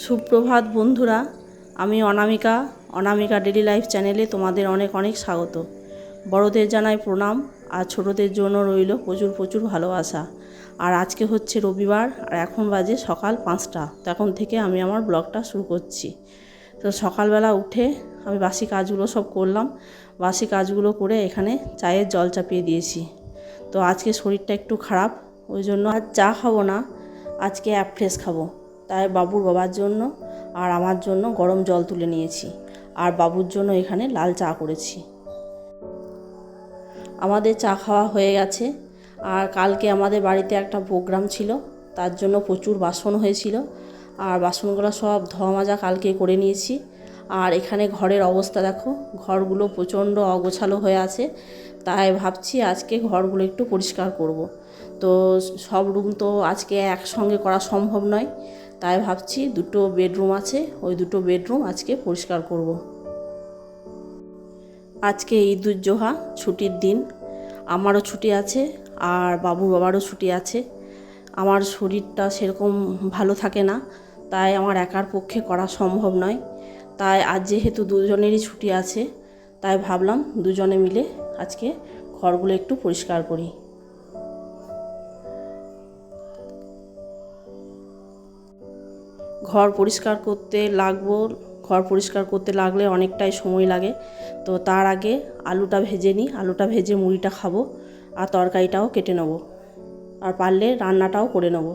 সুপ্রভাত বন্ধুরা, আমি অনামিকা ডেলি লাইফ চ্যানেলে তোমাদের অনেক অনেক স্বাগত। বড়দের জানাই প্রণাম আর ছোটদের জন্য রইল প্রচুর প্রচুর ভালোবাসা। আর আজকে হচ্ছে রবিবার আর এখন বাজে সকাল 5টা। তো এখন থেকে আমি আমার ব্লগটা শুরু করছি। তো সকালবেলা উঠে আমি বাসি কাজগুলো সব করলাম। বাসি কাজগুলো করে এখানে চায়ের জল চাপিয়ে দিয়েছি। তো আজকে শরীরটা একটু খারাপ, ওই জন্য আজ চা খাবো না, আজকে অ্যাপফ্রেশ খাবো। তাই বাবুর বাবার জন্য আর আমার জন্য গরম জল তুলে নিয়েছি, আর বাবুর জন্য এখানে লাল চা করেছি। আমাদের চা খাওয়া হয়ে গেছে। আর কালকে আমাদের বাড়িতে একটা প্রোগ্রাম ছিল, তার জন্য প্রচুর বাসন হয়েছিল, আর বাসনগুলো সব ধোয়া মাজা কালকে করে নিয়েছি। আর এখানে ঘরের অবস্থা দেখো, ঘরগুলো প্রচণ্ড অগোছালো হয়ে আছে। তাই ভাবছি আজকে ঘরগুলো একটু পরিষ্কার করব। তো সব রুম তো আজকে একসঙ্গে করা সম্ভব নয়, তাই ভাবছি দুটো বেডরুম আছে, ওই দুটো বেডরুম আজকে পরিষ্কার করব। আজকে ঈদুজ্জোহা, ছুটির দিন, আমারও ছুটি আছে আর বাবুর বাবারও ছুটি আছে। আমার শরীরটা সেরকম ভালো থাকে না, তাই আমার একার পক্ষে করা সম্ভব নয়। তাই আজ যেহেতু দুজনেরই ছুটি আছে, তাই ভাবলাম দুজনে মিলে আজকে ঘরগুলো একটু পরিষ্কার করি। ঘর পরিষ্কার করতে লাগলে অনেকটাই সময় লাগে। তো তার আগে আলুটা ভেজে নিই, আলুটা ভেজে মুড়িটা খাবো আর তরকারিটাও কেটে নেবো, আর পারলে রান্নাটাও করে নেব।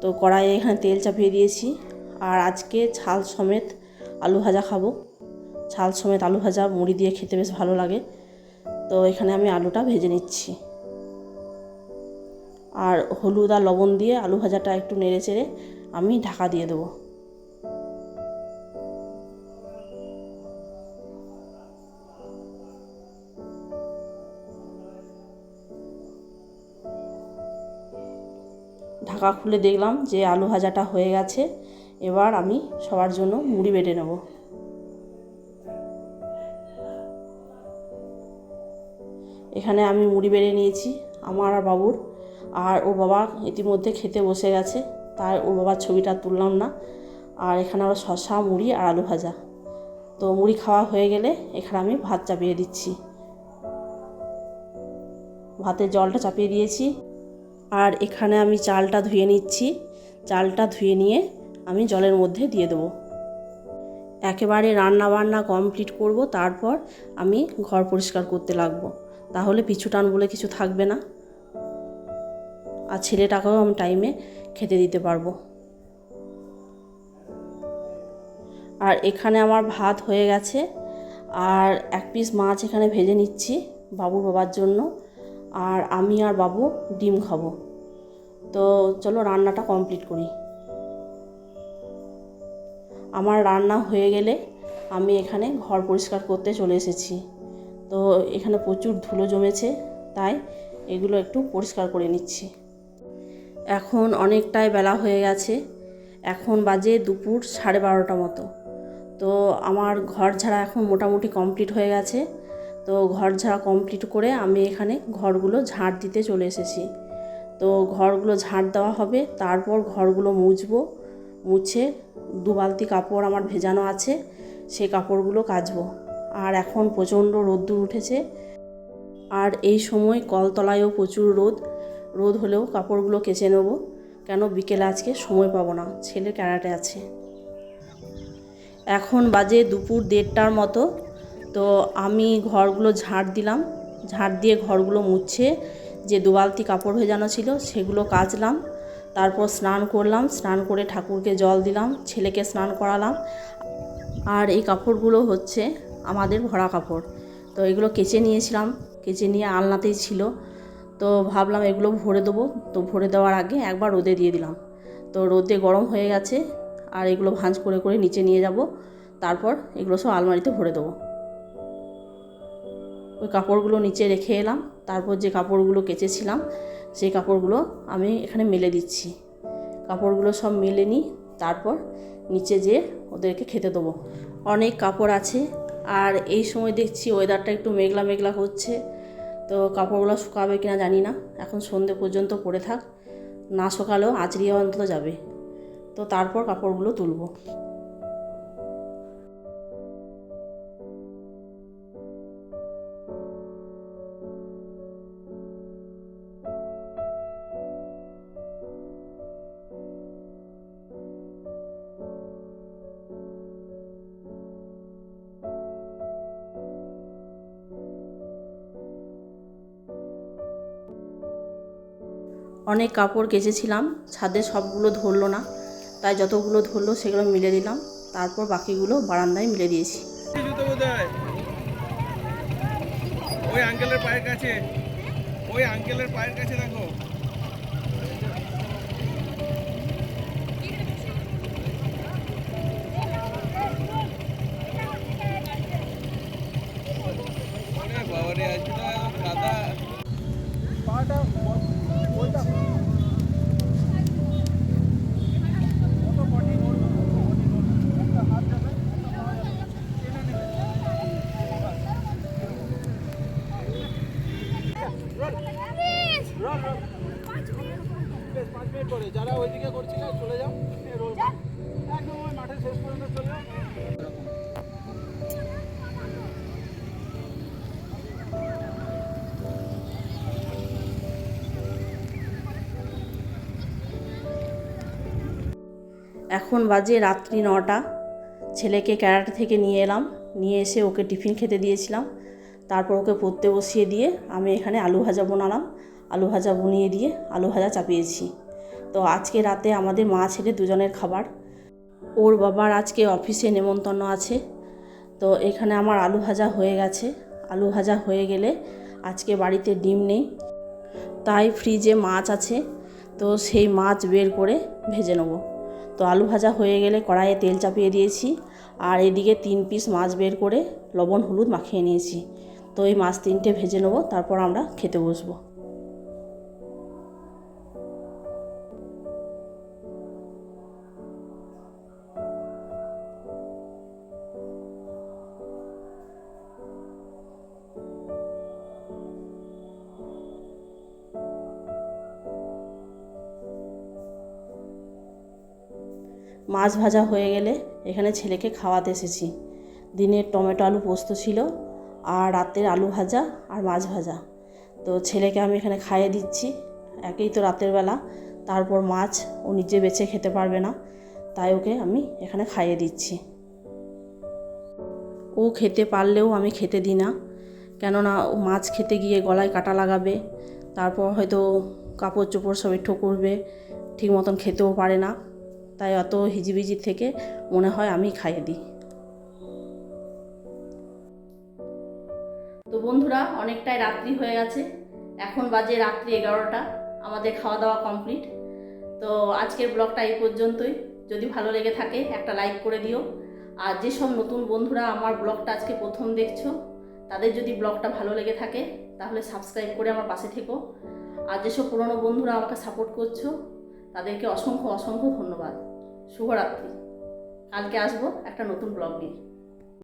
তো কড়াইয়ে এখানে তেল চাপিয়ে দিয়েছি, আর আজকে ছাল সমেত আলু ভাজা খাবো। ছাল সমেত আলু ভাজা মুড়ি দিয়ে খেতে বেশ ভালো লাগে। তো এখানে আমি আলুটা ভেজে নিচ্ছি, আর হলুদ আর লবণ দিয়ে আলু ভাজাটা একটু নেড়ে চেড়ে আমি ঢাকা দিয়ে দেবো। ঢাকা খুলে দেখলাম যে আলু ভাজাটা হয়ে গেছে। এবার আমি সবার জন্য মুড়ি বেটে নেব। এখানে আমি মুড়ি বেড়ে নিয়েছি আমার আর বাবুর, আর ওর বাবা ইতিমধ্যে খেতে বসে গেছে, তাই ওর বাবার ছবিটা তুললাম না। আর এখানে আবার শসা, মুড়ি আর আলু ভাজা। তো মুড়ি খাওয়া হয়ে গেলে এখানে আমি ভাত চাপিয়ে দিচ্ছি। ভাতের জলটা চাপিয়ে দিয়েছি, আর এখানে আমি চালটা ধুয়ে নিচ্ছি। চালটা ধুয়ে নিয়ে আমি জলের মধ্যে দিয়ে দেবো। একেবারে রান্না বান্না কমপ্লিট করব, তারপর আমি ঘর পরিষ্কার করতে লাগবো। তাহলে পিছু টান বলে কিছু থাকবে না, আর ছেলেটাকেও আমি টাইমে খেতে দিতে পারবো। আর এখানে আমার ভাত হয়ে গেছে, আর এক পিস মাছ এখানে ভেজে নিচ্ছি বাবুর বাবার জন্য, আর আমি আর বাবু ডিম খাবো। তো চলো রান্নাটা কমপ্লিট করি। আমার রান্না হয়ে গেলে আমি এখানে ঘর পরিষ্কার করতে চলে এসেছি। তো এখানে প্রচুর ধুলো জমেছে, তাই এগুলো একটু পরিষ্কার করে নিচ্ছি। এখন অনেকটাই বেলা হয়ে গেছে, এখন বাজে দুপুর 12:30 মতো। তো আমার ঘর ঝাড়া এখন মোটামুটি কমপ্লিট হয়ে গেছে। তো ঘর ঝাড়া কমপ্লিট করে আমি এখানে ঘরগুলো ঝাড় দিতে চলে এসেছি। তো ঘরগুলো ঝাড় দেওয়া হবে, তারপর ঘরগুলো মুছবো। মুছে 2 বালতি কাপড় আমার ভেজানো আছে, সেই কাপড়গুলো কাচবো। আর এখন প্রচণ্ড রোদ্দুর উঠেছে, আর এই সময় কলতলায়ও প্রচুর রোদ হলেও কাপড়গুলো কেচে নেবো, কেন বিকেলে আজকে সময় পাবো না, ছেলে ক্যারাটে আছে। এখন বাজে দুপুর 1:30টার মতো। তো আমি ঘরগুলো ঝাড় দিলাম, ঝাড় দিয়ে ঘরগুলো মুছে যে 2 বালতি কাপড় ভেজানো ছিল সেগুলো কাচলাম। তারপর স্নান করলাম, স্নান করে ঠাকুরকে জল দিলাম, ছেলেকে স্নান করালাম। আর এই কাপড়গুলো হচ্ছে আমাদের ভরা কাপড়। তো এগুলো কেচে নিয়েছিলাম, কেচে নিয়ে আলনাতেই ছিল। তো ভাবলাম এগুলো ভরে দেবো। তো ভরে দেওয়ার আগে একবার রোদে দিয়ে দিলাম। তো রোদে গরম হয়ে গেছে, আর এগুলো ভাঁজ করে করে নিচে নিয়ে যাব। তারপর এগুলো সব আলমারিতে ভরে দেবো। ওই কাপড়গুলো নিচে রেখে এলাম। তারপর যে কাপড়গুলো কেচেছিলাম সেই কাপড়গুলো আমি এখানে মেলে দিচ্ছি। কাপড়গুলো সব মেলে নিই, তারপর নিচে যেয়ে ওদেরকে খেতে দেবো। অনেক কাপড় আছে, আর এই সময় দেখছি ওয়েদারটা একটু মেঘলা মেঘলা হচ্ছে। তো কাপড়গুলো শুকাবে কিনা জানি না, এখন সন্ধে পর্যন্ত পড়ে থাক, না শুকালেও আঁচড়িয়ে অন্তত যাবে। তো তারপর কাপড়গুলো তুলব। অনেক কাপড় কেচেছিলাম, ছাদে সবগুলো ধরলো না, তাই যতগুলো ধরলো সেগুলো মিলে দিলাম, তারপর বাকিগুলো বারান্দায় মিলে দিয়েছি। ওই আঙ্কেলের পায়ের কাছে, ওই আঙ্কেলের পায়ের কাছে দেখো। বাবারে আজকে তো কাদা পাটা ওইটা কত কঠিন একটা হাত যাবে একটা পা যাবে টেনে নেবে। 5 মিনিট পরে যারা ওইদিকে করছিল চলে যাও, রোল একদম ওই মাঠের শেষ পর্যন্ত চলে যাও। এখন বাজে রাত্রি 9টা। ছেলেকে ক্যারাটে থেকে নিয়ে এলাম, নিয়ে এসে ওকে টিফিন খেতে দিয়েছিলাম, তারপর ওকে পড়তে বসিয়ে দিয়ে আমি এখানে আলু ভাজা বানালাম। আলু ভাজা বনিয়ে দিয়ে আলু ভাজা চাপিয়েছি। তো আজকে রাতে আমাদের মা ছেলে দুজনের খাবার। ওর বাবার আজকে অফিসে নেমন্তন্ন আছে। তো এখানে আমার আলু ভাজা হয়ে গেছে। আলু ভাজা হয়ে গেলে আজকে বাড়িতে ডিম নেই, তাই ফ্রিজে মাছ আছে, তো সেই মাছ বের করে ভেজে নেব। তো আলু ভাজা হয়ে গেলে কড়াইয়ে তেল চাপিয়ে দিয়েছি, আর এদিকে 3 পিস মাছ বের করে লবণ হলুদ মাখিয়ে নিয়েছি। তো এই মাছ 3টে ভেজে নেব, তারপর আমরা খেতে বসবো। মাছ ভাজা হয়ে গেলে এখানে ছেলেকে খাওয়াতে এসেছি। দিনের টমেটো আলু পোস্ত ছিল, আর রাতের আলু ভাজা আর মাছ ভাজা। তো ছেলেকে আমি এখানে খাইয়ে দিচ্ছি। একেই তো রাতের বেলা, তারপর মাছ ও নিজে বেছে খেতে পারবে না, তাই ওকে আমি এখানে খাইয়ে দিচ্ছি। ও খেতে পারলেও আমি খেতে দিই না, কেননা ও মাছ খেতে গিয়ে গলায় কাটা লাগাবে, তারপর হয়তো কাপড় চোপড় সব একটু করবে, ঠিক মতন খেতেও পারে না, তাই অত হিজিবিজি থেকে মনে হয় আমি খাইয়ে দিই। তো বন্ধুরা, অনেকটাই রাত্রি হয়ে গেছে, এখন বাজে রাত্রি 11টা। আমাদের খাওয়া দাওয়া কমপ্লিট। তো আজকের ব্লগটা এই পর্যন্তই। যদি ভালো লেগে থাকে একটা লাইক করে দিও। আর যেসব নতুন বন্ধুরা আমার ব্লগটা আজকে প্রথম দেখছো, তাদের যদি ব্লগটা ভালো লেগে থাকে তাহলে সাবস্ক্রাইব করে আমার পাশে থেকো। আর যেসব পুরনো বন্ধুরা আমাকে সাপোর্ট করছো, তাদেরকে অসংখ্য অসংখ্য ধন্যবাদ। শুভরাত্রি। কালকে আসবো একটা নতুন ব্লগ নিয়ে।